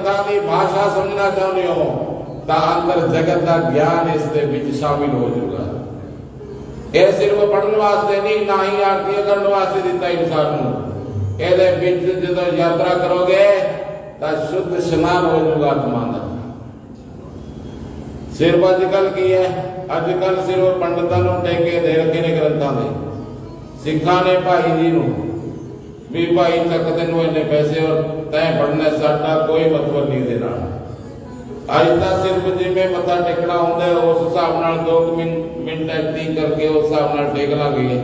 ग्रंथों की भाषा समझना चाहते हो तो अंदर जगत का ज्ञान इसके विच शामिल हो जाएगा। यह सिर्फ पढ़ने वास्ते नहीं, ना ही आरती करने वास्ते दिता इंसान को। ये जो यात्रा करोगे तो शुद्ध स्नान हो जाएगा आत्मा का। सिर्फ अजकल की है, अजकल सिर्फ पंडितों को टेके दे रखे ने ग्रंथों के। सिखा ने भाई जी को भी भाई तक तेन इन्ने पैसे और तय पढ़ने साडा कोई मतलब नहीं देना। अज तक सिर्फ जिमें मत्था टेकना होंगे उस हिसाब नाल 2 मिनट ऐसी करके उस हिसाब नाल टेक लांगे,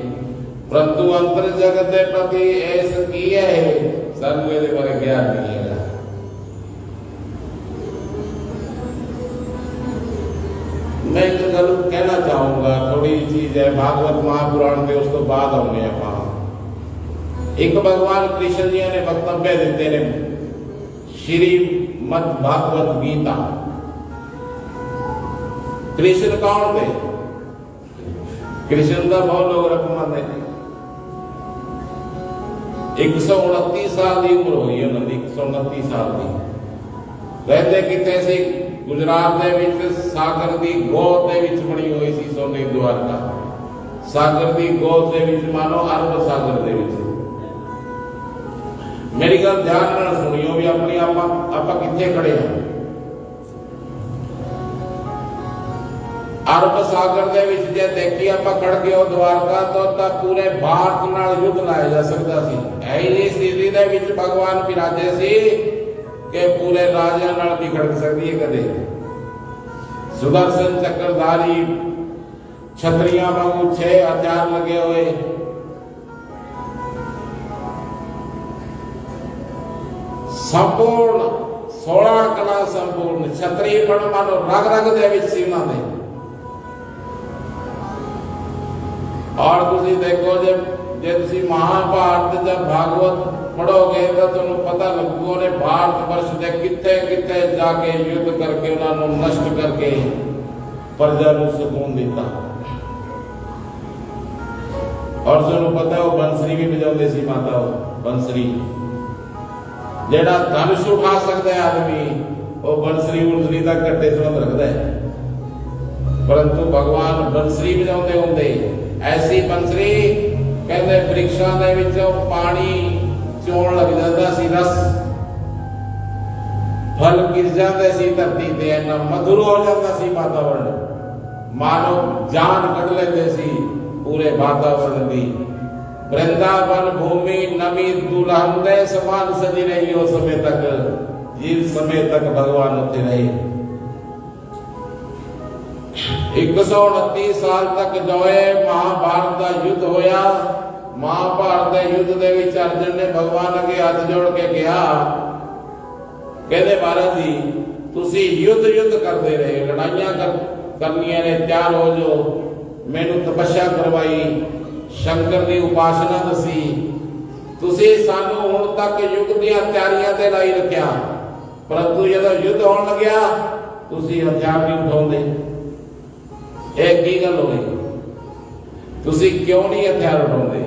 परंतु अंतर जगत के प्रति ऐस की है सानू इहदे बारे ज्ञान नहीं है। मैं एक गल कहना चाहूंगा, थोड़ी चीज है भागवत महापुराण के, उस तो बाद आने आप। एक भगवान कृष्ण जी ने वक्तव्य दिते ने श्रीमद् भागवत गीता। कृष्ण कौन थे? कृष्ण का बहुत लोग रखवाते हैं। 129 साल की उम्र हुई उन्होंने, 129 साल की। रहते कितने सी? गुजरात के विच सागर की गोद के विच बनी हुई सी सोने द्वारका। सागर की गोद के विच मानो अरब सागर के विच। मेरी गल ध्यान नाल सुनियो भी अपनी आप किथे खड़े हैं। अरब सागर दे विच जे देखी आप खड़ के ओ द्वारका तो पूरे भारत नाल युद्ध लाया जा सकता सी। ऐसी स्थिति दे विच भगवान विराजे सी कि पूरे राजा नाल भी खड़क सकती है कदे। सुदर्शन चक्रधारी छतरियां वांगू 6 हथियार लगे हुए, संपूर्ण 16 कला संपूर्ण छतरी पण मानो रग रग दे विच सी उन्हां दे। और तुसी देखो जे तुसी महाभारत जब भागवत पढ़ोगे तो तुहानू पता लगूगा ने भारत वर्ष दे किथे किथे जाके युद्ध करके उन्होंने नष्ट करके प्रजा नू सुकून दिता। और तुहानू पता है वो बंसरी भी बजाते सी माता, बंसरी जेड़ा धनुष उठा सकता है आदमी वो बंसरी उंसरी तक कट्टे संबंध रखता है, परंतु भगवान बंसरी बजाते होंगे। ऐसी बंसरी कहते वृक्षों के विचों पानी चोण लग जाता सी, रस फल गिर जाते सी धरती ते, इन्ना मधुर हो जाता सी वातावरण, मानो जान कढ़ लेते सी पूरे वातावरण की। वृंदावन भूमि नमी दुल्हन दे समान सजी रही हो समय तक, जिस समय तक भगवान उत्ते रहे। 129 साल तक जो है महाभारत का युद्ध होया। महाभारत के युद्ध के विच अर्जुन ने भगवान अगे हाथ जोड़ के कहा, कहते महाराज जी तुसी युद्ध युद्ध करते रहे, लड़ाइयां करनियां ने, तैयार हो जो। मैनू तपस्या करवाई, शंकर की उपासना दसी, तुसी सानू हुण तक युद्ध दी तैयारियां ते लाई रखिया, परंतु जदों युद्ध होण लग्या तुसी हथियार नहीं उठाउंदे। एक की गल होई, तुसी क्यों नहीं हथियार उठाउंदे?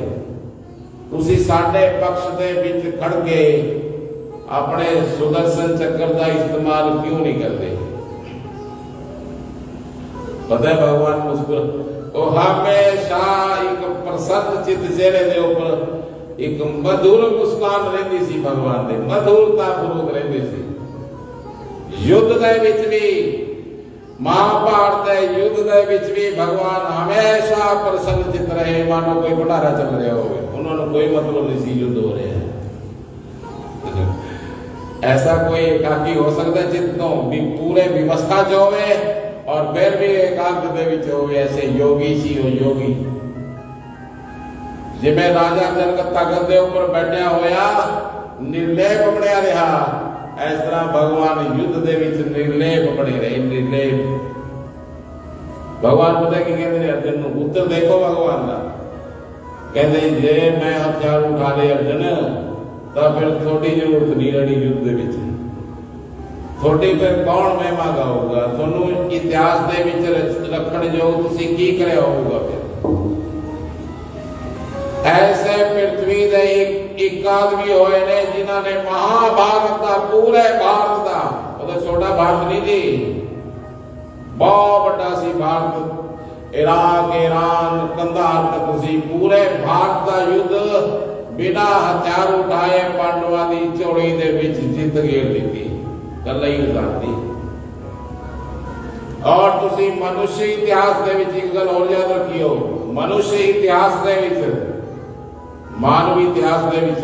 तुसी साडे पक्ष दे विच खड़ के अपने सुदर्शन चक्र का इस्तेमाल क्यों नहीं करते? पता है भगवान मुस्कुरा हमेशा एक प्रसन्न चित्त चेहरे के ऊपर एक मधुर मुस्कान रहती सी, भगवान दे मधुरता पूर्वक रहती सी। युद्ध के विच भी, महाभारत युद्ध के विच भी भगवान हमेशा प्रसन्न चित्त रहे, मानो कोई भंडारा चल रहा हो, उन्होंने कोई मतलब नहीं सी युद्ध हो रहे हैं। ऐसा कोई एकाकी हो सकता है चित्त तो भी पूरे व्यवस्था जो होवे और फिर भी एकाग्र दे विच होवे, ऐसे योगी सी हो योगी। जिमें राजा जनक तखत के ऊपर बैठा होया निर्लेप बनया रहा, इस तरह भगवान युद्ध दे विच निर्लेप बने रहे। निर्लेप भगवान पता की कहते अर्जुन को, उत्तर देखो भगवान का, कहते जे मैं हथियार उठा ले अर्जुन तो फिर थोड़ी जरूरत नहीं रही युद्ध दे विच, थोड़ी फिर कौन महिमा गाऊगा, थोनू इतिहास दे विच रखण जो तुसी की करे होगा। फिर ऐसे पृथ्वी दे एक आदमी होए ने जिन्होंने महाभारत का पूरे भारत का भारत नहीं थी, बहुत बड़ा सी भारत। इराक, ईरान, कंधार तक सी पूरे भारत का युद्ध बिना हथियार उठाए पांडवां दी झोली दे विच जित घेर दी, कल्ला ही उतारती। और तुसी मनुष्य इतिहास दे विच एक गल और याद रखियो, मनुष्य इतिहास दे विच, मानवी इतिहास दे विच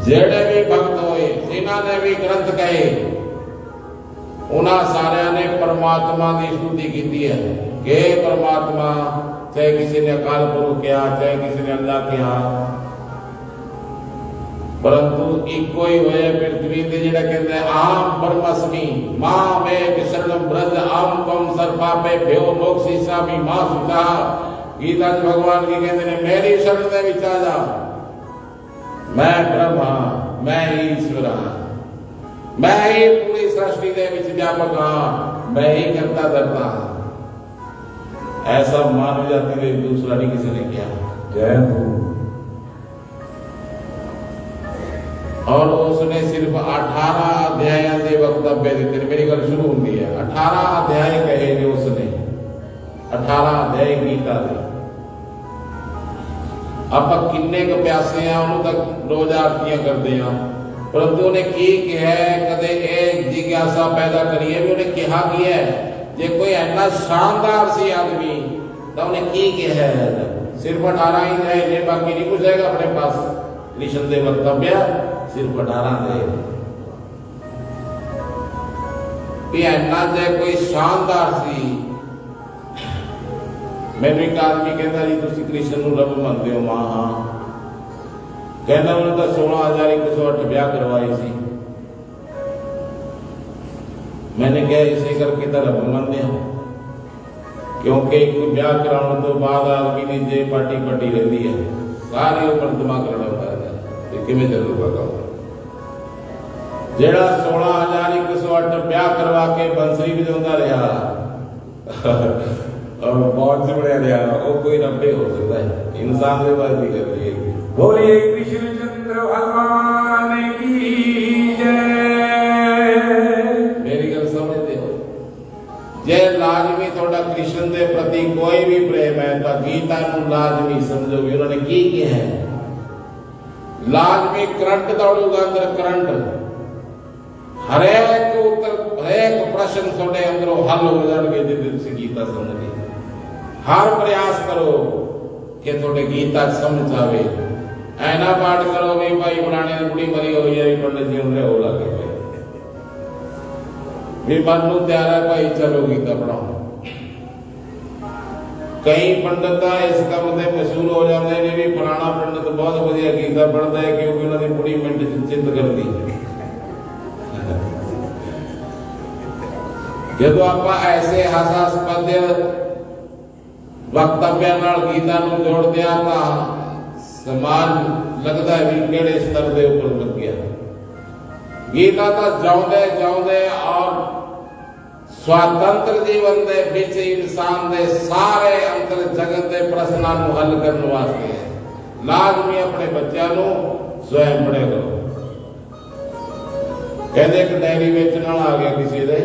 जेड़े भी भक्त होए, जिन्हां ने भी ग्रंथ कहे, उन्हां सारियां ने परमात्मा की स्तुति की है कि परमात्मा, चाहे किसी ने अकाल पुरख किया, चाहे किसी ने अल्लाह किया, परंतु इको ही होए पृथ्वी ते जेड़ा कहंदे आम ब्रह्मस्मि मां में विशरणम ब्रज आम कम सर्पापे भ्यो मोक्षिसा भी मां सुता। गीता जी भगवान की कहंदे ने मेरी शरण दे विच आ जा, मैं ब्रह्मा, मैं ही ईश्वर हां, मैं ही पूरी सृष्टि दे विच व्यापक हां, मैं ही करता धरता हां। ऐसा मानव जाति में दूसरा नहीं किसी ने किया। जय हो। और उसने सिर्फ 18 अध्याय के वक्तव्य दिते। मेरी गल शुरू होती है 18 अध्याय कहे ने उसने, 18 अध्याय गीता दे। आप किन्ने क प्यासे हैं उन्होंने तक रोज आरतियां करते हैं, परंतु उन्हें की कहा कदे एक जिज्ञासा पैदा करिए भी उन्हें कहा की है जे कोई इतना शानदार सी आदमी तो उन्हें की कहा है। सिर्फ 18 ही जाए, बाकी नहीं कुछ जाएगा अपने पास लिशन दे वक्तव्य सिर्फ 18 दे इन्ना जे कोई शानदार सी। मैंने एक आदमी कहता जी तुम कृष्ण को रब मनते हो? मां हाँ। कहना उन्होंने तो 16,108 ब्याह करवाई सी। मैंने कहा इसे करके तो रब मनते हो, क्योंकि एक ब्याह कराने तो बाद आदमी ने जे पार्टी पटी रहती है सारे ऊपर दिमाग करना होता है कि मैं चलूंगा काम। जेड़ा 16,108 ब्याह करवा के बंसरी बजाता रहा और बहुत से बड़े रहा, वो कोई रब्बे हो सकता है, इंसान से बात नहीं कर रही है। बोलिए कृष्णचंद्र भगवान की जय। मेरी गल समझते हो? जे लाजमी थोड़ा कृष्ण के प्रति कोई भी प्रेम है तो गीता को लाजमी समझो भी उन्होंने की है। लाजमी करंट दौड़ूगा अंदर, करंट हरेक उत्तर हरेक प्रश्न थोड़े अंदरों हल हो जाएंगे जिस से गीता समझ। हर प्रयास करो कि थोड़े गीता समझ आवे। ऐना पाठ करो भी भाई पुराने बुढ़ी मरी हो है पंडित जी उन्हें हो लगे भी मन नू तैयार है भाई चलो गीता पढ़ाओ। कई पंडित इस काम से मशहूर हो जाते हैं भी पुराना पंडित बहुत बढ़िया गीता पढ़ता है क्योंकि उन्होंने बुढ़ी मिनट चिंत कर दी। जो आप ऐसे हास्यास्पद वक्तव्य गीता को जोड़ दिया तो समाज लगता है भी केड़े स्तर के ऊपर लग गया। गीता तो जाऊदे जाऊदे और स्वतंत्र जीवन के बिच इंसान के सारे अंतर जगत के प्रश्नों को हल करने वास्ते है। लाजमी अपने बच्चों को स्वयं पढ़े करो। कहते एक डायरी बेचने वाला आ गया किसी दे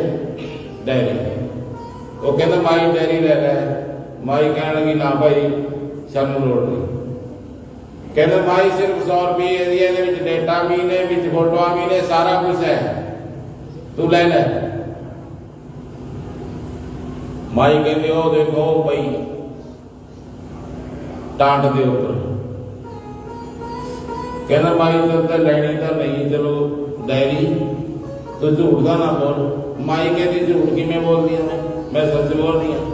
डायरी, वो कहते माई डायरी ले रहा। माई कह लगी ना भाई सानू लोड़ नहीं। कहते माई सिर्फ 100 रुपये डेटा भी ने फोटो भी ने सारा कुछ है, तू ले ले। माई कहते हो देखो भाई टांट दे ऊपर। कहना माई तो लैनी तो नहीं, चलो डायरी तो झूठ का ना बोल। माई कहती झूठ की मैं बोल दिया, मैं सच बोल रही हूँ।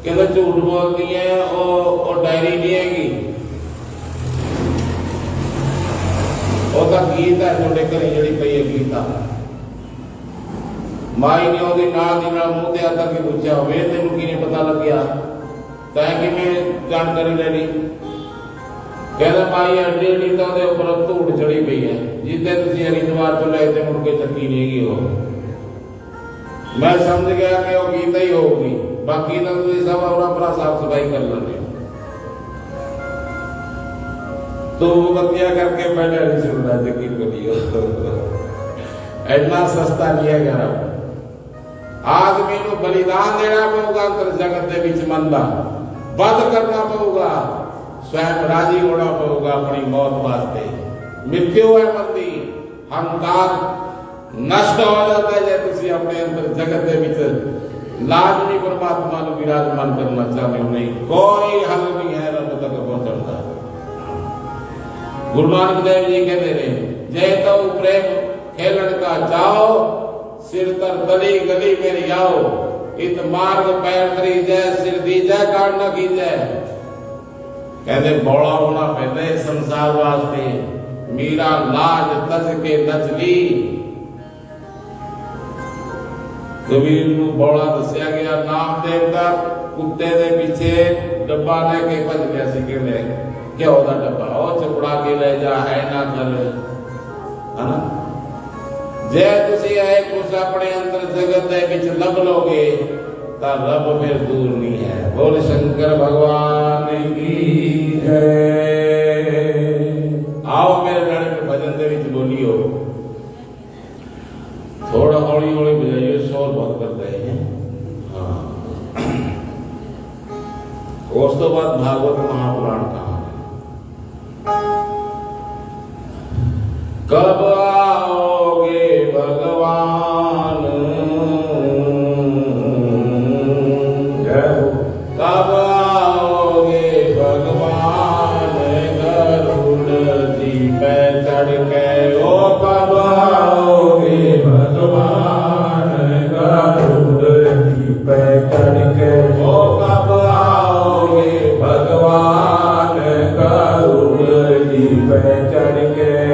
कहते झूठ बोल दी है और डायरी नहीं हैगी, वो तो गीत है थोड़े घरे जी पई है गीता। माई ने ਉਹਦੀ ਨਾਲ ਦੀ ਨਾਲ ਮੂੰਹ ਤੇ ਆਦਰ ਕੇ ਪੁੱਛਿਆ ਹੋਵੇ ਤੈਨੂੰ ਕਿਵੇਂ ਪਤਾ ਲੱਗਿਆ ਤੈਂ ਕਿਵੇਂ ਜਾਣਕਾਰੀ ਲੈ ਲਈ। ਕਹਿੰਦਾ ਮਾਈ ਅੱਡੀ ਅੱਡੀ ਤਾਂ ਉਹਦੇ ਉੱਪਰ ਧੂੜ ਚੜੀ ਪਈ ਹੈ, ਜਿੱਦੇ ਤੁਸੀਂ ਹਰਿਦੁਆਰ ਤੋਂ ਲੈ ਤੇ ਮੁੜ ਕੇ ਚੱਕੀ ਨਹੀਂ ਹੈਗੀ। ਉਹ ਮੈਂ ਸਮਝ ਗਿਆ ਕਿ ਉਹ ਗੀਤਾ ਹੀ ਹੋਊਗੀ, बाकी तो तुम सब अपना साफ सफाई कर लेंगे। दो बत्तियां करके पहले नहीं सुनना जगी बोलियो इतना सस्ता नहीं है घर आदमी को बलिदान देना पड़ेगा अंतर जगत के बीच मंदा बद करना पड़ेगा स्वयं राजी होना पड़ेगा अपनी मौत वास्ते मृत्यु है मंदी अहंकार नष्ट हो जाता है जैसे तुसी अपने अंदर जगत के बीच लाजमी परमात्मा को विराजमान करना चाहते हो नहीं कोई हल नहीं है रब तक पहुंचने का गुरु नानक देव जी कहते रहे जय तो प्रेम खेलन का जाओ सिर तर तली गली मेरी आओ इत मार्ग पैर करी जय सिर दी जय काट न की जय कहते बौड़ा होना पहले संसार वास्ते मीरा लाज तज के नचली कबीर को बौड़ा दसिया गया नाम देवता कुत्ते दे पीछे डब्बा लेके भज गया सी कहले क्या होता डब्बा ओ चुपड़ा के ले जा है ना कर है ना जे तुसी है कुछ अपने अंदर जगत दे विच लब लोगे ता रब फिर दूर नहीं है बोल शंकर भगवान की जय आओ मेरे नानक भजन दे विच बोलियो थोड़ा हौली हौली बजाइए शोर बहुत कर रहे हैं हाँ उस तो बाद भागवत महापुराण कहा कब आओगे भगवान कब आओगे भगवान गरुड़ जी पे चढ़ के ओ कब आओगे भगवान गरुड़ जी पे चढ़ के ओ कब आओगे भगवान गरुड़ जी पे चढ़ के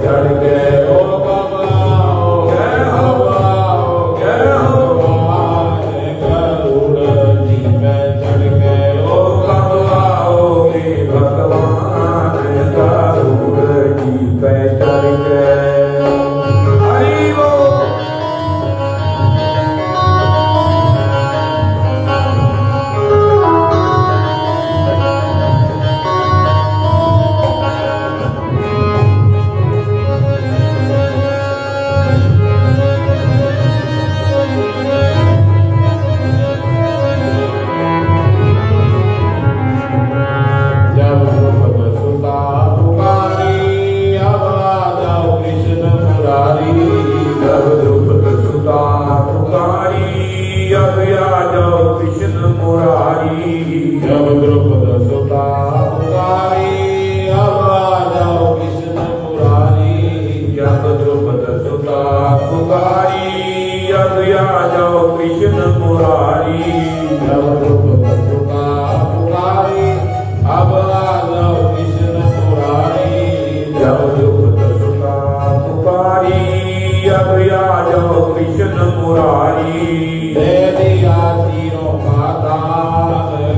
चढ़ गए ओ बाबा जय हो मुरारी। जब द्रुपद सुता पुकारी अब आ जाओ कृष्ण मुरारी। जब द्रुपद सुता पुकारी अब आ जाओ कृष्ण मुरारी। जब द्रुपद सुता पुकारी अब आ जाओ कृष्ण मुरारी। जब द्रुपद सुता पुकारी अब आ जाओ कृष्ण मुरारी। दे दिया तीरों का दान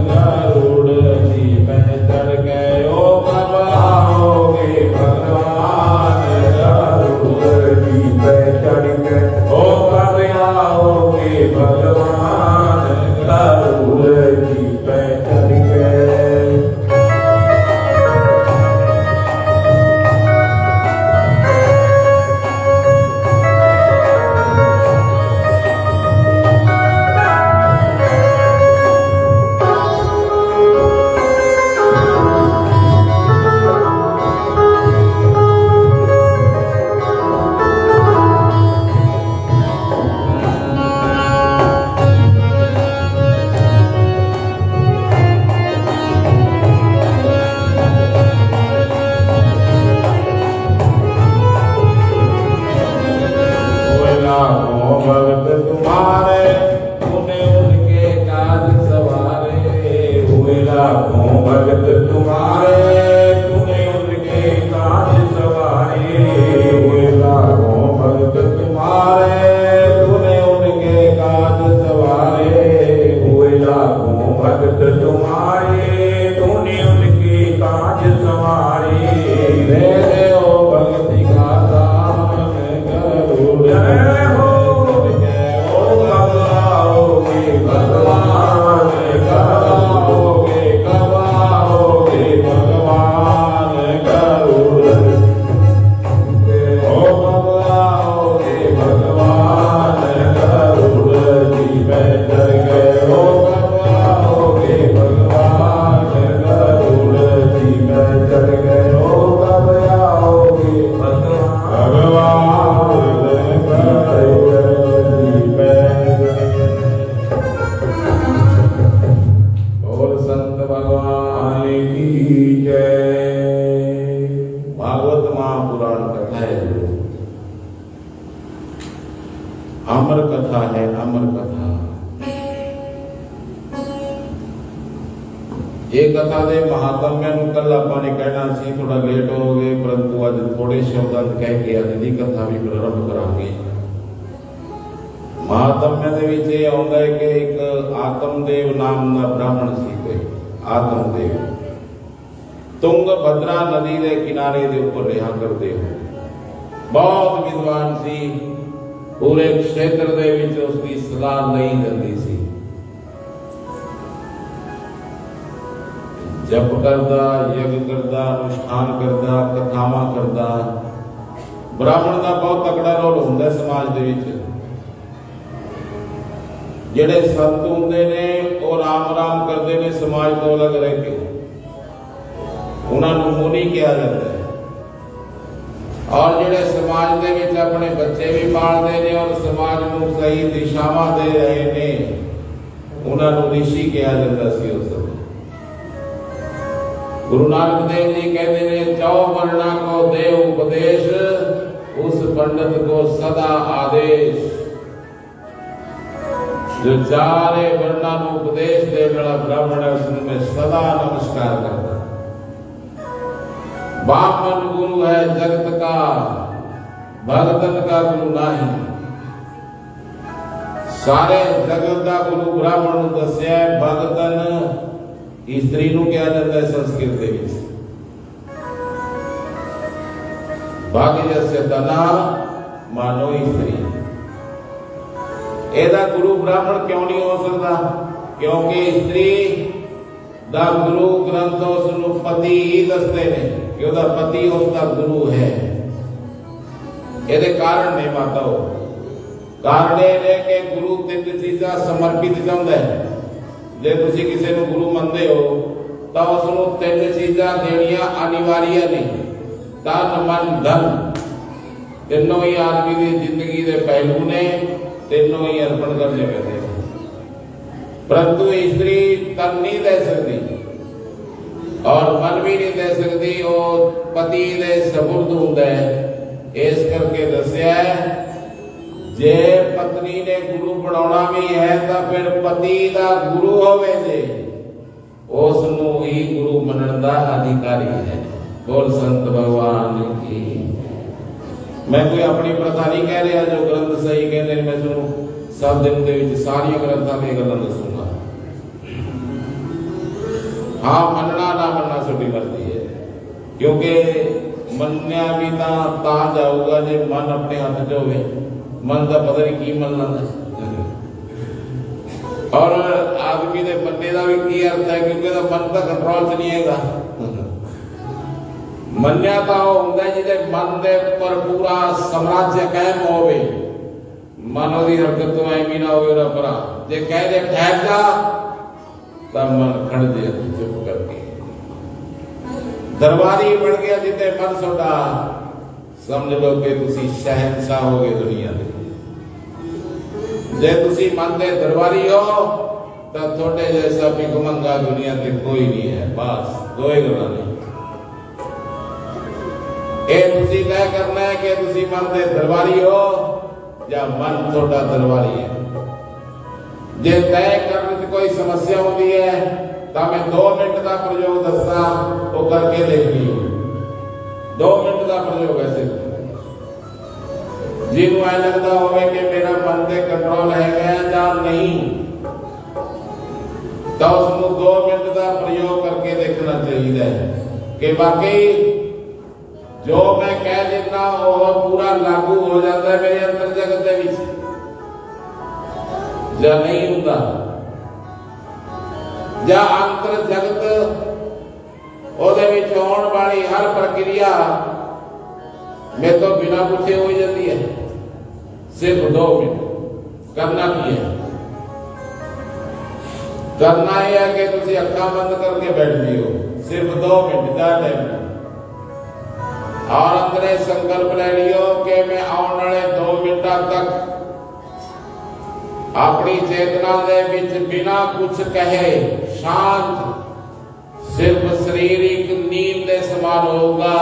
गरुड़ जी में चढ़ गए ओ कब आओगे भगवान। गरुड़ जी पे चढ़ गए ओ कब आओगे भगवान। गरुड़ जी पे चढ़ गए। लाखों भक्त तुम्हारे तूने उनके काज सवारे। हुए लाखों भक्त तुम्हारे तूने उनके काज सवारे। हुए लाखों भक्त तुम्हारे तूने उनके काज सवारे। हुए लाखों भक्त तुम्हारे तूने उनके काज सवारे। दे दे ओ भक्ति का दान गरुड़ जय हो ओ कब आओगे भगवान। कब आओगे भगवान गरुड़। ओ कब आओगे भगवान गरुड़ जी पे चढ़ गए। ओ कब आओगे भगवान गरुड़ जी पे चढ़ गए। ओ कब आओगे भगवान गरुड़ जी पे चढ़ गए। बोल संत भगवान की जय। भागवत महापुराण कथा है, अमर कथा है, अमर कथा। ये कथा दे महात्म्य ਨੂੰ ਕੱਲ ਆਪਾਂ ਨੇ ਕਹਿਣਾ ਸੀ, ਥੋੜਾ ਲੇਟ ਹੋ ਗਏ, ਪਰੰਤੂ ਅੱਜ ਥੋੜੇ ਸ਼ਬਦਾਂ ਕਹਿ ਕੇ ਅੱਜ ਦੀ ਕਥਾ ਵੀ ਪ੍ਰਾਰੰਭ ਕਰਾਂਗੇ। महात्म्य ਦੇ ਵਿੱਚ ਇਹ ਆਉਂਦਾ ਹੈ ਕਿ ਇੱਕ ਆਤਮਦੇਵ ਨਾਮ ਦਾ ਬ੍ਰਾਹਮਣ ਸੀ ਕੋਈ, ਆਤਮਦੇਵ तुंगभद्रा नदी के किनारे के ऊपर रहा करते हो। बहुत विद्वान सी, पूरे क्षेत्र दे विच उसकी सलाह नहीं जाती सी। जप करदा, यज्ञ करदा, अनुष्ठान करदा, कथावां करदा। ब्राह्मण का बहुत तगड़ा रोल हुंदा समाज दे विच। जिहड़े संत हुंदे ने वो राम राम करते ने समाज तो अलग रह के, उन्होंने मुनि कहा जाता है। और जिहड़े समाज दे विच अपने बच्चे भी पालते हैं और समाज को सही दिशावां दे रहे ने, उन्होंने ऋषि कहा जाता सी उस समय। गुरु नानक देव जी कहते हैं, चौ वर्णा को दे उपदेश, उस पंडित को सदा आदेश। जो चारे वर्णा को उपदेश दे वाला ब्राह्मण है, उसमें सदा नमस्कार करता। बामन गुरु है जगत का, भगतन का गुरु नहीं। सारे जगत का गुरु ब्राह्मण दस्या है, भगतन स्त्री को क्या जाता है संस्कृत के विच। भाग्य जैसे तना मानो स्त्री। एदा गुरु ब्राह्मण क्यों नहीं हो सकता? क्योंकि स्त्री दा गुरु ग्रंथ उसनु पति ही दसते ने कि उसका पति उसका गुरु है। ये कारण नहीं माता हो। कारण ये कि गुरु तीन चीज़ा समर्पित चाहता है। जे तुसी किसी को गुरु मनते हो तो उसनु तीन चीज़ा देनिया अनिवार्य नहीं। तन मन धन तीनों ही आदमी की जिंदगी के पहलू ने, तीनों ही अर्पण करने पैंदे। परंतु स्त्री तन नहीं दे सकती और मन भी नहीं दे सकती, वो पति दे सपुर्द हुंदा है। इस करके दस्या जे पत्नी ने गुरु बनाना भी है तो फिर पति का गुरु होवे जे उस नूं ही गुरु मनण दा अधिकारी है। बोल संत भगवान की। मैं कोई अपनी प्रथा नहीं कह रहा, जो ग्रंथ सही कहते हैं मैं सुनूं सब दिन दे विच सारी ग्रंथां दी गल्लां दसूंगा। हाँ मनना ना मनना छोटी मर्जी है, क्योंकि मनया भी ता जाऊगा जे मन अपने हाथ च होवे। मन का पता नहीं की मन लाता और आदमी के बनने का भी की अर्थ है, क्योंकि तो मन का कंट्रोल च नहीं है। मन्या तो होंगे जिसे मन के पर पूरा साम्राज्य कायम होवे, मन की हरकत तो ऐवी ना हो परा जे कह दे ठहर जा तब मन खड़ दे चुप करके। दरबारी बन गया जिते मन सोडा, समझ लो कि तुसी शहंशाह हो गए दुनिया में। जे तुसी मन दे दरबारी हो तो थोड़े जैसा भिखमंगा दुनिया में कोई नहीं है। बस दो ही गल्लां ने, ये तुसी तय करना है कि तुसी मन दे दरबारी हो या मन थोड़ा दरबारी है। जे तय करने में कोई समस्या होती है तो मैं 2 मिनट का प्रयोग दसा तो करके देख लियो। 2 मिनट का प्रयोग ऐसे जिन्हों ऐ लगता हो कि मेरा मन से कंट्रोल है या नहीं, तो उसको 2 मिनट का प्रयोग करके देखना चाहिए कि वाकई जो मैं कह देता वो पूरा लागू हो जाता है मेरे अंतर जगत के विच या नहीं होता। या अंतर जगत ओदे विच होने वाली हर प्रक्रिया में तो बिना पूछे हो जाती है। सिर्फ 2 मिनट करना भी है। करना है कि तुसी अखा बंद करके बैठ जियो, सिर्फ 2 मिनट का टाइम और अंदर संकल्प ले लियो कि मैं आने वाले 2 मिनट तक अपनी चेतना दे विच बिना कुछ कहे शांत सिर्फ शारीरिक नींद के समान होगा।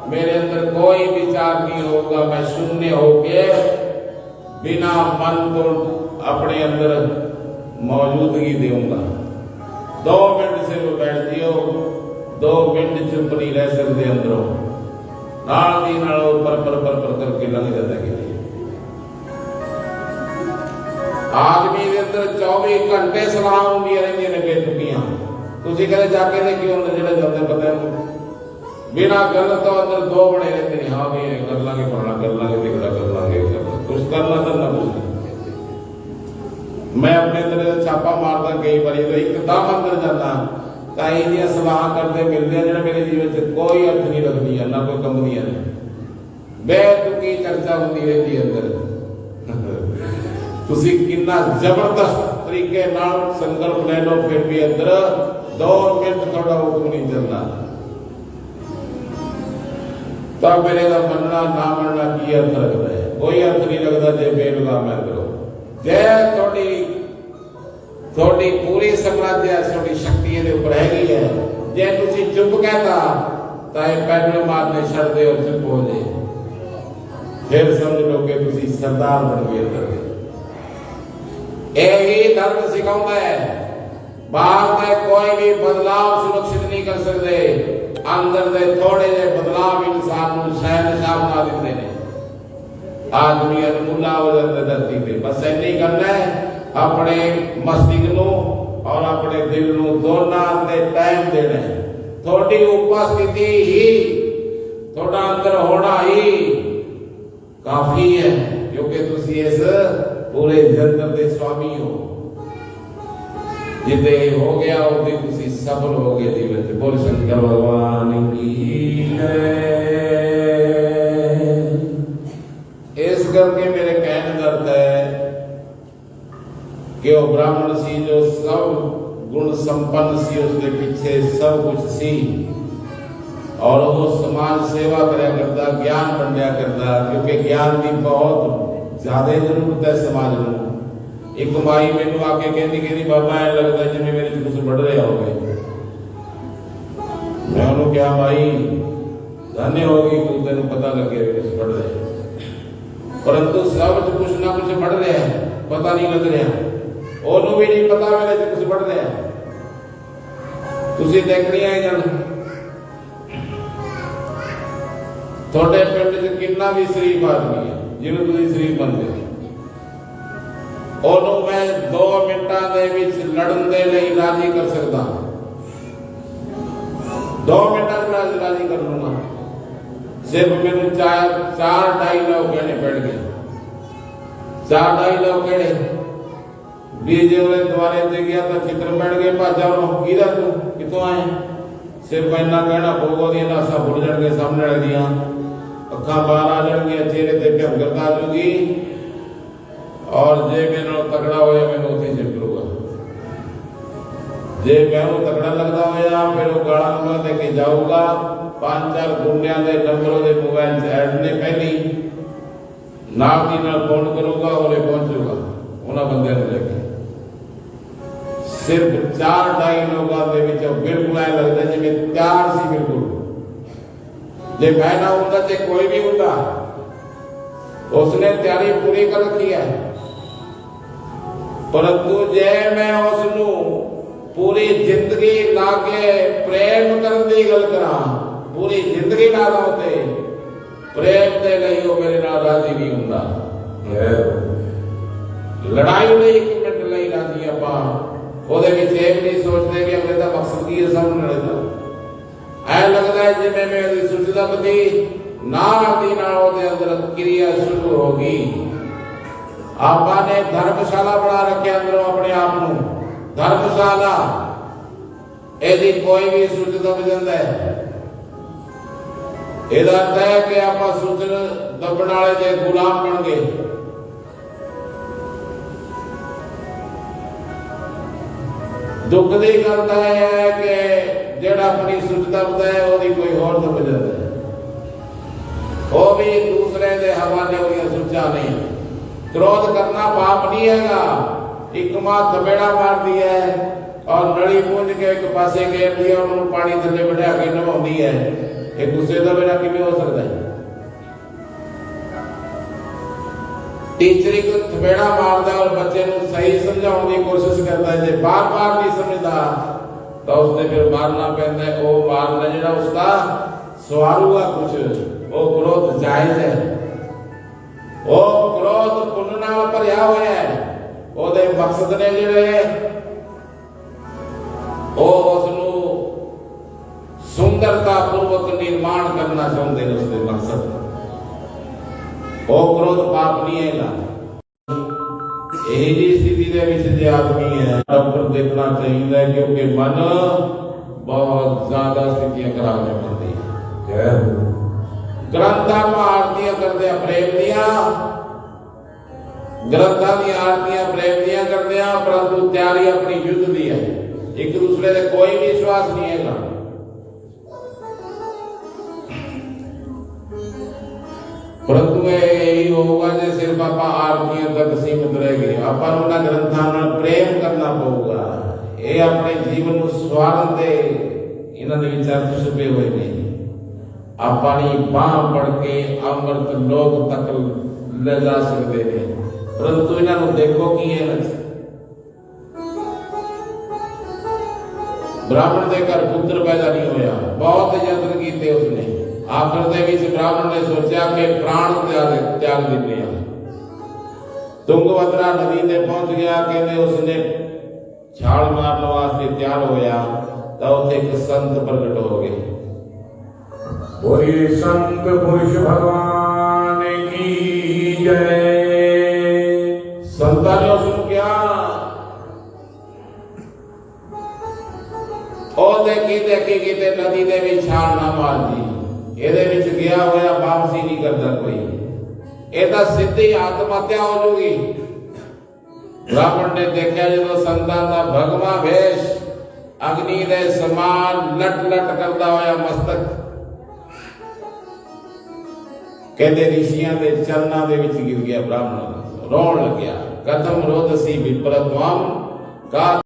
मेरे अंदर कोई विचार नहीं होगा, मैं शून्य होके बिना मन को अपने अंदर मौजूदगी दूंगा। 2 मिनट सिर्फ बैठ जियो, 2 मिनट चुप नहीं रह सकते अंदरों, नाल दी नाल पर करके लग जाता है। आदमी के अंदर 24 घंटे सलाह होंगी रहंदी ने बेतुकियां। तुसी कदे जाके देखियो अंदर जेड़े जाते पता है बिना गल तो अंदर 2 बने रहते हैं। हाँ भाई कर लांगे पढ़ना कर लांगे लिखना कर लांगे कुछ करना तो ना कुछ। मैं अपने अंदर छापा मारदा कई बार तो एकदम अंदर जाता ताई दी सलाह करते मिलते हैं जेड़े मेरे जीवन से कोई अर्थ नहीं रखती है, ना कोई कंपनियां ने बेतुकी चर्चा होती रहती है अंदर। तुसी कितना जबरदस्त तरीके नाल संकल्प ले लो फिर भी अंदर 2 मिनट थोड़ा हुक्म नहीं चलना। तो मेरे का मनना ना मनना की अर्थ लगता है, कोई अर्थ नहीं लगता जे बेलगाम है करो। जय थोड़ी पूरी साम्राज्य थोड़ी शक्ति ये ऊपर हैगी है। जे तुसी चुप कहता ताए पैदल मारने छड़ दे और चुप हो जाए, फिर समझ लो कि तुसी सरदार बन गए अंदर। यही धर्म सिखाता है, बाहर में कोई भी बदलाव सुरक्षित नहीं कर सकते, अंदर दे थोड़े जे बदलाव इंसान को शहनशाह बना देते हैं। आदमी अनमुल्ला हो जाता है धरती पे। बस ऐसे ही करना है, अपने मस्तिष्क नो और अपने दिल नो दोनों दे टाइम देना है। थोड़ी उपस्थिति ही थोड़ा अंदर होना ही काफी है, क्योंकि तुसी इस पूरे जगत के स्वामी हो। जिते हो गया उते तुसी सफल हो गए जीवन में। बोल शंकर भगवान की जय। इस करके मेरे कहने का अर्थ है कि वो ब्राह्मण सी जो सब गुण संपन्न सी, उसके पीछे सब कुछ सी और वो समाज सेवा करया करता, ज्ञान बंटिया करता, क्योंकि ज्ञान की बहुत ज्यादा जरूरत है समाज को। ਇੱਕ ਮਾਈ ਮੈਨੂੰ ਆ ਕੇ ਕਹਿੰਦੀ ਬਾਬਾ ਐ ਲੱਗਦਾ ਜਿਵੇਂ ਮੇਰੇ ਚ ਕੁਝ ਵੱਢ ਰਿਹਾ ਹੋਵੇ। ਮੈਂ ਉਹਨੂੰ ਕਿਹਾ ਮਾਈ ਧੰਨੇ ਹੋ ਗਈ ਤੂੰ, ਤੈਨੂੰ ਪਤਾ ਲੱਗੇ ਵੀ ਕੁਝ ਵੱਢ ਰਿਹਾ, ਪਰੰਤੂ ਸਭ ਚ ਕੁਝ ਨਾ ਕੁਝ ਵੱਢ ਰਿਹਾ, ਪਤਾ ਨਹੀਂ ਲੱਗ ਰਿਹਾ। ਉਹਨੂੰ ਵੀ ਨਹੀਂ ਪਤਾ ਮੇਰੇ ਚ ਕੁਝ ਵੱਢ ਰਿਹਾ। ਤੁਸੀਂ ਦੇਖਣੀ ਹੈ ਗੱਲ, ਤੁਹਾਡੇ ਪਿੰਡ ਚ ਕਿੰਨਾ ਵੀ ਸ਼ਰੀਫ ਆਦਮੀ ਹੈ ਜਿਹਨੂੰ ਤੁਸੀਂ ਸ਼ਰੀਫ ਮੰਨਦੇ ਹੋ, ਉਹਨੂੰ ਮੈਂ 2 ਮਿੰਟਾਂ ਦੇ ਵਿੱਚ ਲੜਨ ਦੇ ਲਈ ਰਾਜੀ ਕਰ ਸਕਦਾ। 2 ਮਿੰਟਾਂ ਚ ਰਾਜੀ ਕਰ ਲੂੰਗਾ। ਸਿਰਫ ਮੈਨੂੰ 4 ਡਾਇਲੌਗ ਕਹਿਣੇ ਪੈਣਗੇ। 4 ਡਾਇਲੌਗ ਕਿਹੜੇ ਵੀ ਜੇ ਉਹਦੇ ਦੁਆਰੇ ਤੇ ਗਿਆ ਤਾਂ ਚਿੱਤਰ ਪੈਣ ਗਏ, ਭਾਜਾ ਉਹਨੂੰ ਕਿਹਦਾ ਤੂੰ ਕਿੱਥੋਂ ਆਏ। ਸਿਰਫ ਇੰਨਾ ਕਹਿਣਾ ਪਊਗਾ, ਉਹਦੀਆਂ ਨਾਸਾਂ ਫੁੱਟ ਜਾਣਗੇ ਸਾਹਮਣੇ ਵਾਲੇ ਦੀਆਂ, ਅੱਖਾਂ ਬਾਹਰ ਆ ਜਾਣਗੀਆਂ, ਚਿਹਰੇ ਤੇ ਭਿਆਨਕਤਾ ਆ ਜੂਗੀ। ਔਰ ਜੇ ਮੇਰੇ ਨਾਲ ਤਕੜਾ ਹੋਇਆ ਮੈਨੂੰ ਉੱਥੇ ਸਿੱਟ ਲੂਗਾ। ਜੇ ਮੈਂ ਉਹ ਤਕੜਾ ਲੱਗਦਾ ਹੋਇਆ ਫਿਰ ਉਹ ਗਾਲਾਂ ਨੂੰ ਦੇ ਕੇ ਜਾਊਗਾ। 5-4 ਗੁੰਡਿਆਂ ਦੇ ਨੰਬਰ ਉਹਦੇ ਮੋਬਾਈਲ 'ਚ ਐਡ ਨੇ, ਪਹਿਲੀ ਨਾਲ ਦੀ ਨਾਲ ਫੋਨ ਕਰੂਗਾ, ਉਹਨੇ ਪਹੁੰਚੂਗਾ ਉਹਨਾਂ ਬੰਦਿਆਂ ਨੂੰ ਲੈ ਕੇ। ਸਿਰਫ 4 ਡਾਇਲੋਗਾਂ ਦੇ ਵਿੱਚ ਬਿਲਕੁਲ ਐ ਲੱਗਦਾ ਜਿਵੇਂ ਤਿਆਰ ਸੀ ਬਿਲਕੁਲ। ਜੇ ਮੈਂ ਨਾ ਹੁੰਦਾ ਤੇ ਕੋਈ ਵੀ ਹੁੰਦਾ, ਉਸਨੇ ਤਿਆਰੀ ਪੂਰੀ ਕਰ ਰੱਖੀ ਹੈ। परंतु जे मैं उसनू पूरी जिंदगी ला के प्रेम करने की गल करा, पूरी जिंदगी ला दा उते प्रेम दे लई ओ मेरे नाल राजी नहीं हुंदा। लड़ाई नहीं 1 मिनट लई राजी आपा ओदे विच ये नहीं सोचते कि अपने दा मकसद की है। सामने लगदा ऐ लगदा है जिवें मेरी सुचदा पति नाल दी नाल ओदे अंदर क्रिया शुरू होगी। आपा ने धर्मशाला बना रखे अंदरों अपने आप नू धर्मशाला, यदि कोई भी सुच दब जाता है ਇਹਦਾ ਅਰਥ ਹੈ ਕਿ ਆਪਾਂ ਸੁਚ ਦਬਣ ਵਾਲੇ ਦੇ ਗੁਲਾਮ ਬਣ ਗਏ। ਦੁੱਖ ਦੀ ਗੱਲ ਤਾਂ ਇਹ ਹੈ ਕਿ ਜਿਹੜਾ ਆਪਣੀ ਸੁਚ ਦਬਦਾ ਹੈ ਉਹਦੀ ਕੋਈ ਹੋਰ ਦਬ ਜਾਂਦਾ ਹੈ, ਉਹ ਵੀ ਦੂਸਰੇ ਦੇ ਹਵਾਲੇ ਹੋਈਆਂ ਸੁਚਾਂ ਨਹੀਂ। क्रोध करना पाप नहीं हैगा। एक मां थपेड़ा मारती है और नली पूंज के एक पासे घेर दिया, उन्होंने पानी थले बिठा के नवाउंदी है, ये गुस्से का बिना किवें हो सकता है। टीचर को थपेड़ा मारता और बच्चे को सही समझाने की कोशिश करता है, जे बार बार नहीं समझता तो उसने फिर मारना पैंदा है। वो मारना जिहड़ा उसका सवारूगा कुछ, वो क्रोध जायज है। वो क्रोध पुण्य नाल भरिया होया है। ओदे मकसद ने जिहड़े ओ उसनू सुंदरता पूर्वक निर्माण करना चाहते हैं, उसके मकसद वो क्रोध पाप नहीं है। यही जी स्थिति दे विच जे आदमी है डॉक्टर देखना चाहिए, क्योंकि मन बहुत ज्यादा स्थितियां खराब कर देती है। ग्रंथां आरतियां करदे प्रेम दियां, ग्रंथां दी आरतियां प्रेम दियां करदे, परंतु तैयारी अपनी युद्ध दी है। एक दूसरे दे कोई भी विश्वास नहीं है। परंतु यही होगा जे सिर्फ आप आरतियां तक सीमित रह गए। अपन उन्हां ग्रंथां नाल प्रेम करना पऊगा। ये अपने जीवन को सवारन दे इन्हां दे विचार छुपे हुए नहीं। अपनी बाह बढ़ के अमृत लोक तक ले जा सकते हैं, परंतु इन्हों देखो कि ब्राह्मण के घर पुत्र पैदा नहीं होया, बहुत यत्न किए उसने। आखिर दे विच ब्राह्मण ने सोचा कि प्राण त्याग दिते हैं। तुंगभद्रा नदी ते पहुंच गया, कहते उसने छाल मारने वास्ते तैयार होया तो उत्थे एक संत प्रगट हो गए। कोई संत पुरुष भगवान की जय। संतां ने उसनू क्या ओ देखी किते नदी दे विच छाल ना मारदी, ਇਹਦੇ ਵਿੱਚ ਗਿਆ ਹੋਇਆ ਵਾਪਸੀ नहीं करता कोई, ਇਹ ਤਾਂ ਸਿੱਧੀ ਆਤਮਹੱਤਿਆ हो जूगी। ब्राह्मण ने देखा जो संतां दा भगवा वेश अग्नि दे समान लट लट करता होया मस्तक, कहते ऋषियों के चरणों के विच गिर गया। ब्राह्मण रोन लग गया। कथम रोदसी विप्रत्वम का